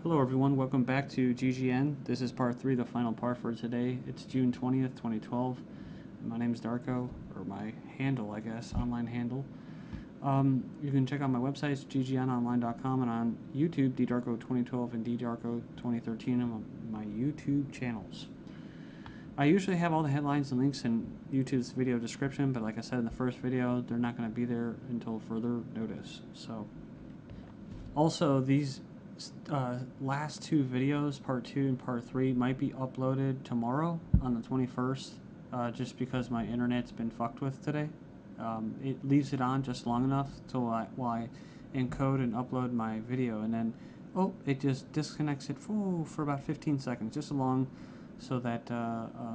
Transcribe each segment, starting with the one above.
Hello everyone, welcome back to GGN. This is part 3, the final part for today. It's June 20th, 2012. My name is Darko, or my handle, I guess, online handle. You can check out my websites, ggnonline.com, and on YouTube, ddarko2012 and ddarko2013 on my YouTube channels. I usually have all the headlines and links in YouTube's video description, but like I said in the first video, they're not going to be there until further notice. So, also, these last two videos, part 2 and part 3, might be uploaded tomorrow on the 21st, just because my internet's been fucked with today. It leaves it on just long enough till while I encode and upload my video, and then it just disconnects it for about 15 seconds, just along so that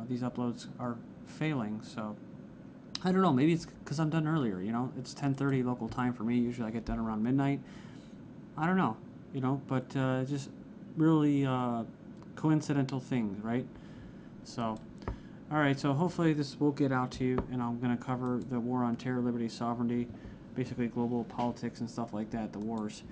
these uploads are failing. So I don't know, maybe it's because I'm done earlier, it's 10:30 local time for me. Usually I get done around midnight. I don't know, but just really coincidental things, right? So, alright, so hopefully this will get out to you, and I'm going to cover the war on terror, liberty, sovereignty, basically global politics and stuff like that, the wars.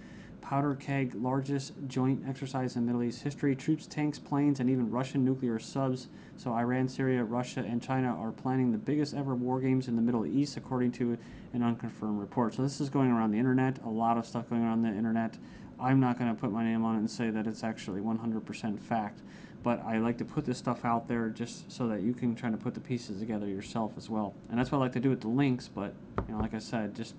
Powder keg, largest joint exercise in Middle East history. Troops, tanks, planes, and even Russian nuclear subs. So Iran, Syria, Russia, and China are planning the biggest ever war games in the Middle East, according to an unconfirmed report. So this is going around the internet, a lot of stuff going on the internet. I'm not going to put my name on it and say that it's actually 100% fact, but I like to put this stuff out there just so that you can try to put the pieces together yourself as well. And that's what I like to do with the links, but, like I said, just,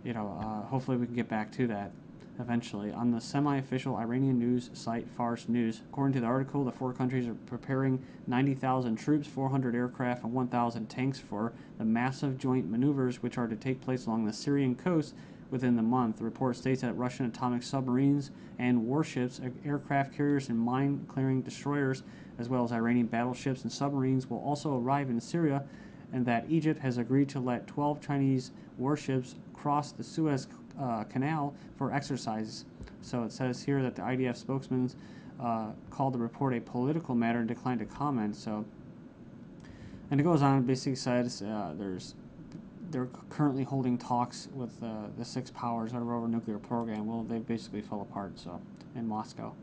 hopefully we can get back to that eventually. On the semi-official Iranian news site Fars News, according to the article, the four countries are preparing 90,000 troops, 400 aircraft, and 1,000 tanks for the massive joint maneuvers which are to take place along the Syrian coast within the month. The report states that Russian atomic submarines and warships, aircraft carriers, and mine-clearing destroyers, as well as Iranian battleships and submarines, will also arrive in Syria, and that Egypt has agreed to let 12 Chinese warships cross the Suez Canal for exercises. So it says here that the IDF spokesman called the report a political matter and declined to comment. So, and it goes on, it basically says they're currently holding talks with the six powers over nuclear program. Well, they basically fell apart, so, in Moscow.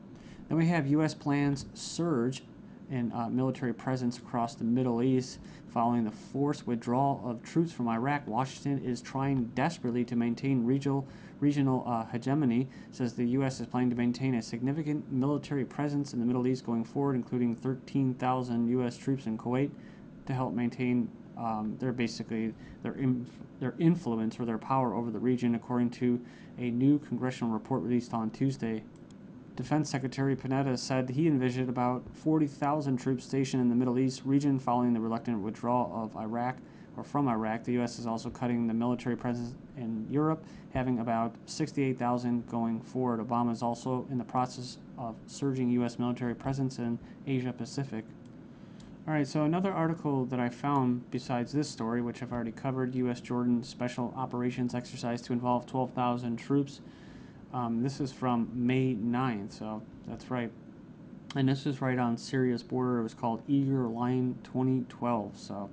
Then we have U.S. plans surge in military presence across the Middle East following the forced withdrawal of troops from Iraq. Washington is trying desperately to maintain regional hegemony. Says the U.S. is planning to maintain a significant military presence in the Middle East going forward, including 13,000 U.S. troops in Kuwait to help maintain their influence or their power over the region, according to a new congressional report released on Tuesday. Defense Secretary Panetta said he envisioned about 40,000 troops stationed in the Middle East region following the reluctant withdrawal of Iraq or from Iraq. The U.S. is also cutting the military presence in Europe, having about 68,000 going forward. Obama is also in the process of surging U.S. military presence in Asia Pacific. Alright, so another article that I found besides this story, which I've already covered, U.S. Jordan Special Operations Exercise to involve 12,000 troops. This is from May 9th, so that's right. And this is right on Syria's border. It was called Eager Line 2012, so